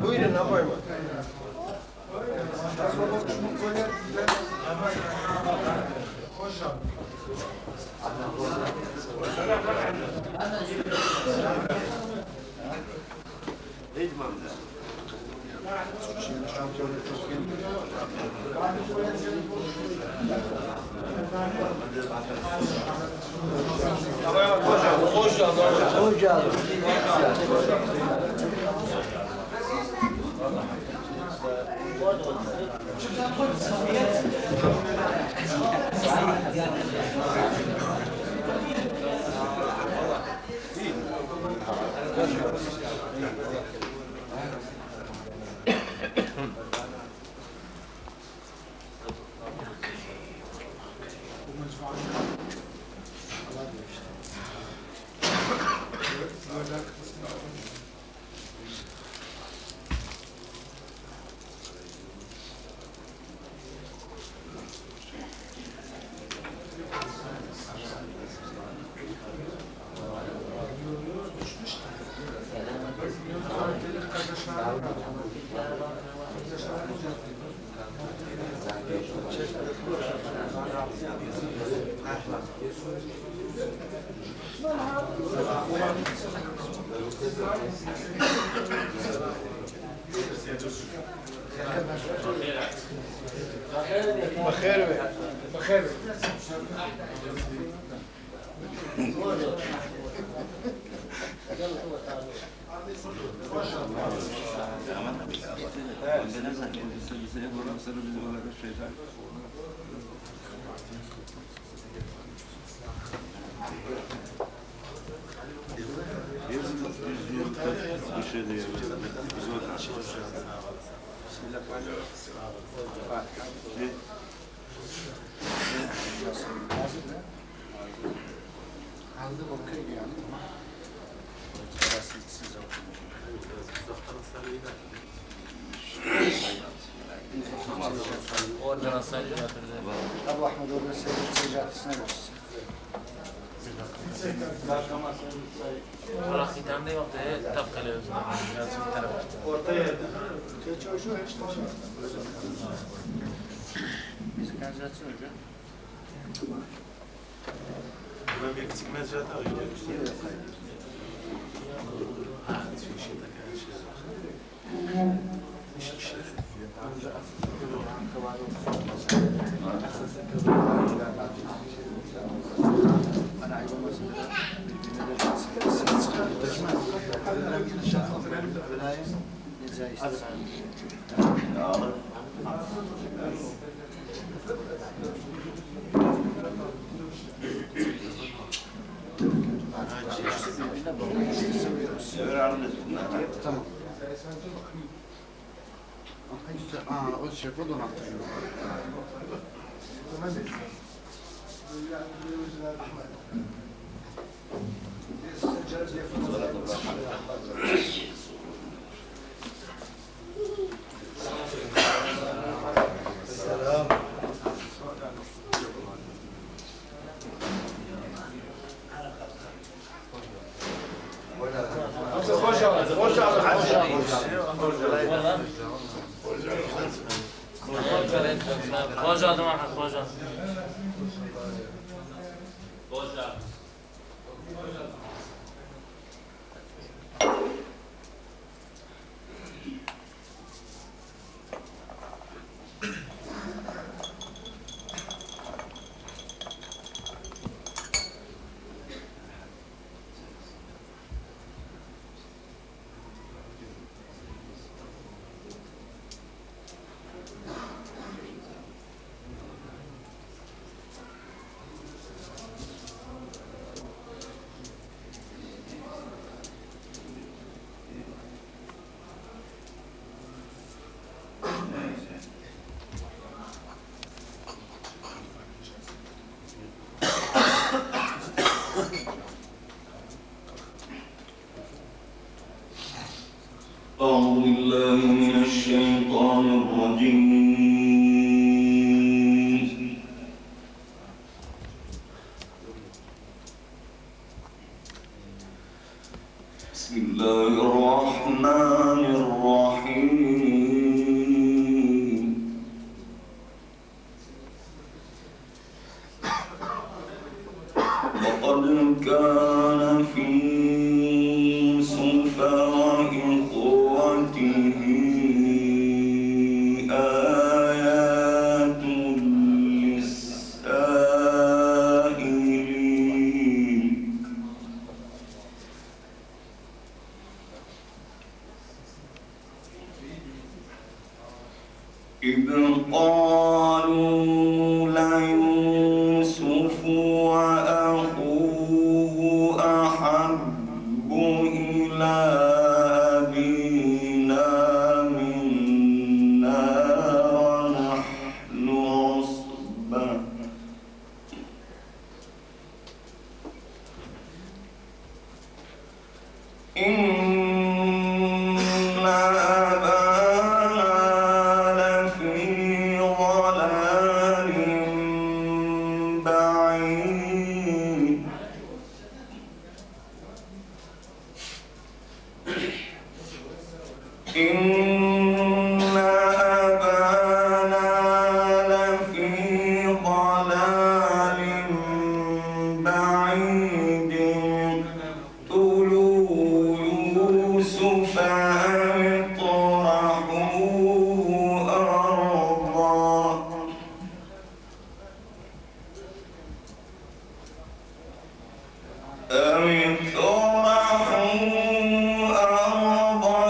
Buyurun abayım. Hoş geldin. بخير بخير Oradan asaylı yatırdı. Abu Ahmed orada secatesine versin. Bırak hitamda yoktu. Kitap kalıyoruz. Yazın bir tarafa. Ortaya. Bizi kanalizasyon hocam. Ben bir eksik mezrata gidiyorum. Bana hayvanmasın da birbirine de ses çıkartma. Belayı ne caizdir. Birbirine bağlı. Tamam. O şey o donattırıyor. Selam. Hoş geldin. Hoş geldin. خوش آدم احمد خوش آدم أعوذ بالله من الشيطان الرجيم بسم بسم الله الرحمن الرحيم لقد كان في يوسف وإخوته آيات للسائلين إذ قالوا ليوسف وأخوه أحب إلى أبينا منا ونحن عصبة إن أبانا لفي ضلال بعيد إن أبانا لفي ضلال بعيد اقتلوا يوسف أو اطرحوه أرضا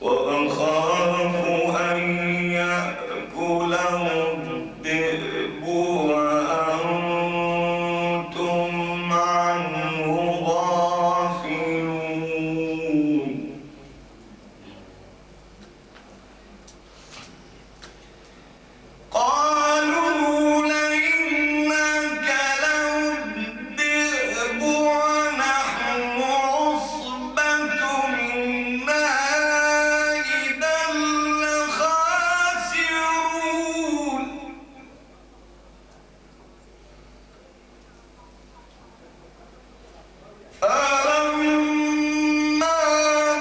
وأخاف أن يأكله الذئب وأنتم عنه غافلون قالوا لئن أكله الذئب ونحن عصبة إنا إذا لخاسرون فلما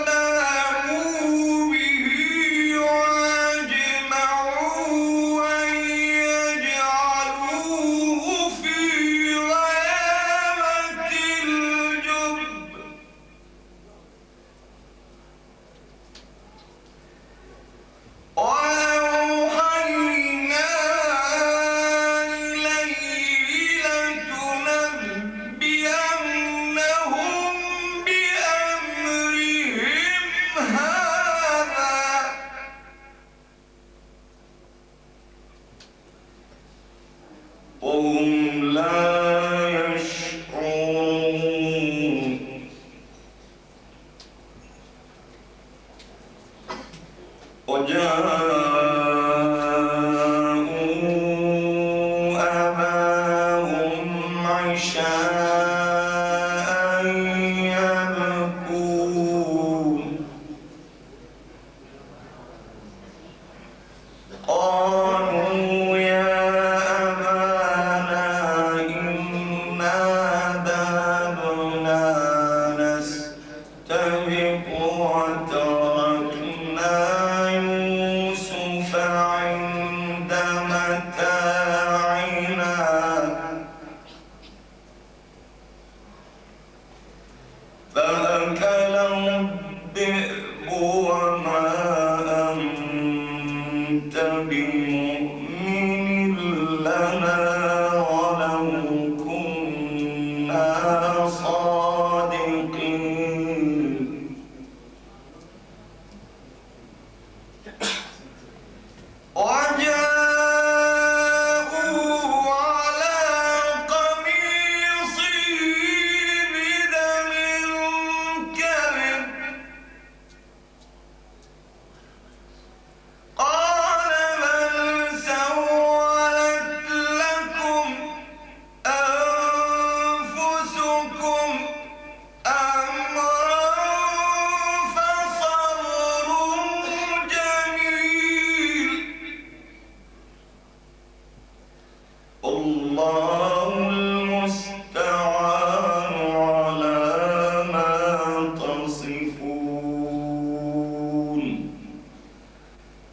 ذهبوا به وأجمعوا أن يجعلوه في غيابة الجب وأوحينا إليه لتنبئنهم بأمرهم هذا وهم لا يشعرون وجاءوا أباهم عشاء يبكون قالوا يا أبانا إنا ذهبنا نستبق وتركنا يوسف عند متاعنا فأكله الذئب وما أنت بمؤمن لنا ولو كنا صادقين وجاءوا على قميصه بدم كذب قال بل سولت لكم أنفسكم أمرا فصبر جميل الله المستعان على ما تصفون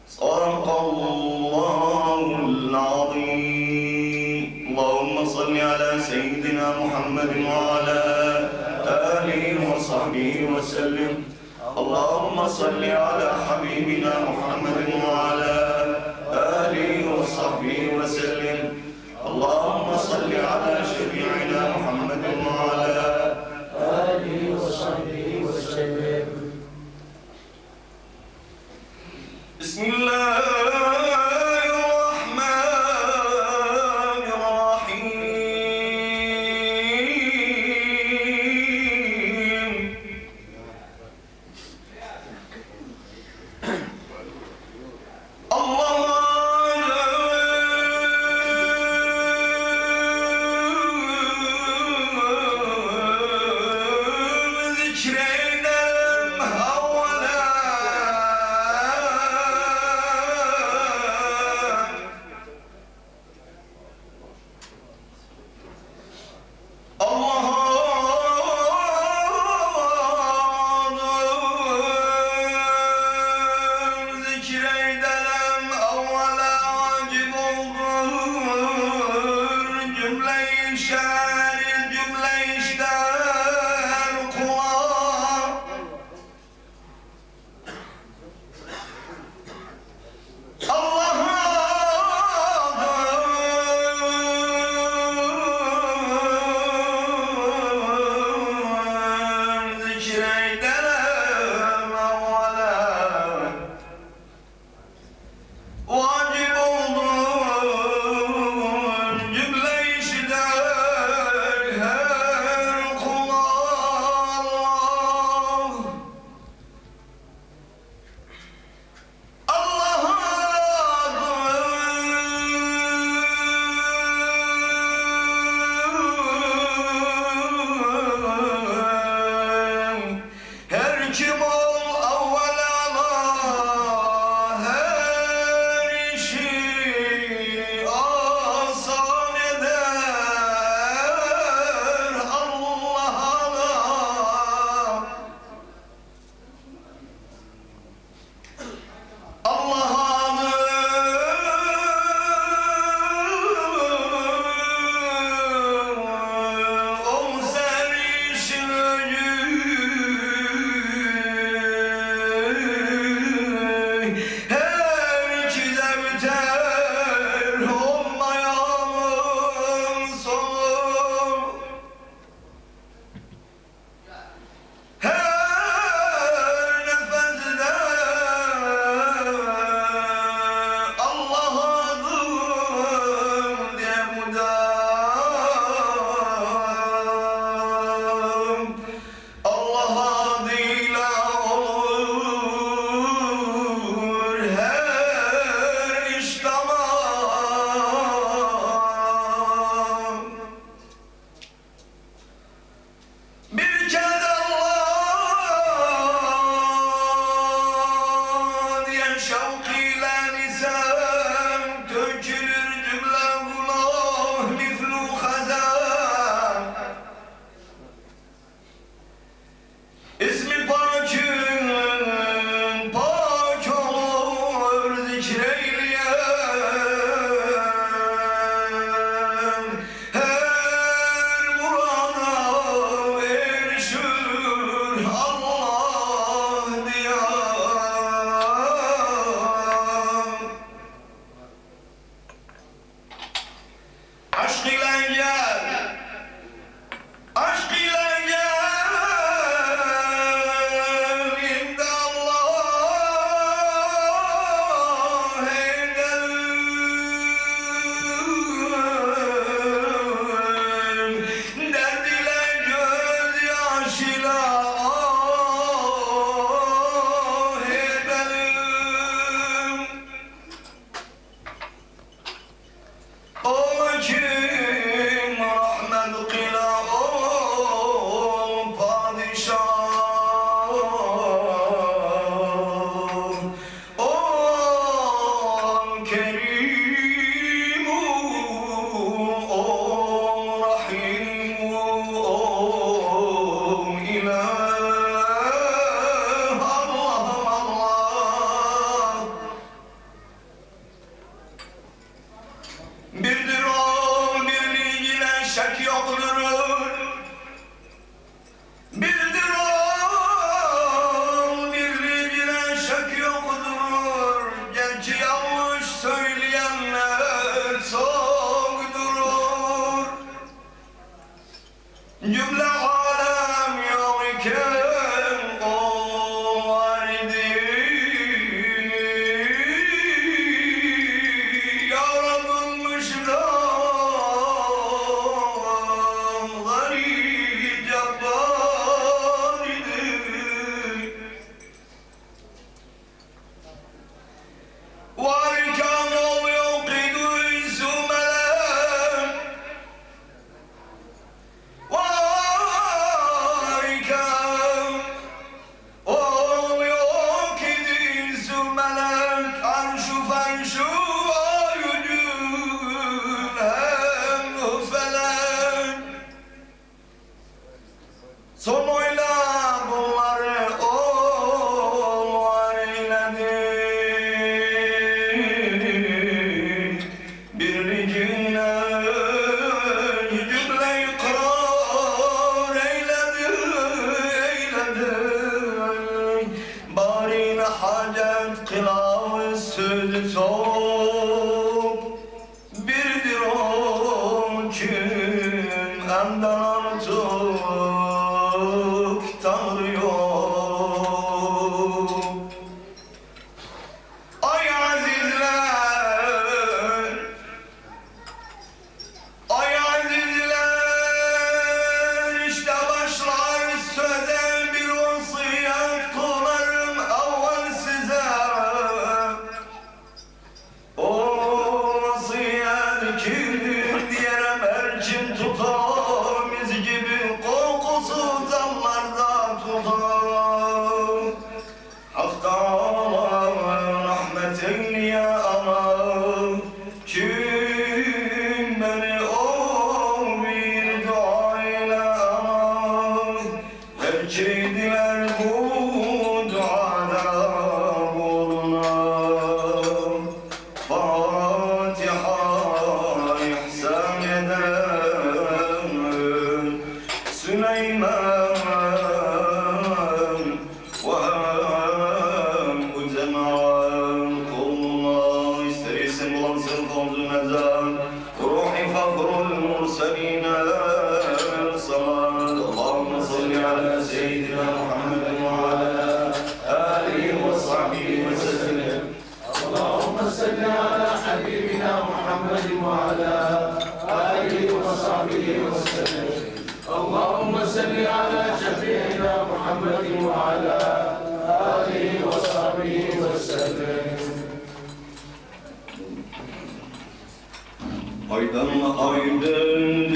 صدق الله العظيم اللهم صل على سيدنا محمد وعلى آله وصحبه وسلم اللهم صل على حبيبنا محمد وعلى آله وصحبه وسلم اللهم صل على شفيعنا محمد وعلى آله وصحبه وسلم. بسم الله الرحمن الرحيم şevkiyle nisem dökülür cümle günah miflu hazan. İsmi pakın pak olur zikreyleyen, her murada erişir Allah diyen. Aşk ile gel, aşk ile gel, inde Allah eylerim. Derd ile gözyaş ile ah ederim. O kim rahmet kıla o padişah, o kerim, o rahim, o ilah, Allah'ım Allah. Birdir o, birliğine şek yoktur. Birdir o, birliğine şek yoktur. Gerçi yanlış söyleyenler çok durur. Cümle alem yok iken o var idi. Yaratılmış dağları cabbar idi. Varken ol yok idi zümelem. Varken ol yok idi zümelem. Arşu ferşu ayucun hem felek. Son oyla bunları ol eyledi. Birliğine cümle-i krar eyledi, eyledi. Barine hacet kılavuz sözü çok. Birdir o kim emden artık Tanrı yok. Ay azizler, ay azizler, işte başlar söze bir vasiyet kılarım evvel size. O vasiyet kimdir diyerem erçin tutar, mis gibi kokusu damlarda tutar. Hak'ta rahmet eyle ya Allah, kim beni o bir dua ile Allah. Belki diler bu duada bulunan. Fatiha ihsan eden Süleyman ve bu zaman kuluna ister isim bulansın komzu mezar. Ruhi fakrul murseline salat. Allahümme salli ala seyyidina Muhammed ve ala alihi ve sahbihi ve sellem. اللهم صل على حبيبنا محمد وعلى آله وصحبه وسلم. اللهم صل على شفيعنا محمد وعلى آله وصحبه وسلم. Aydan aydın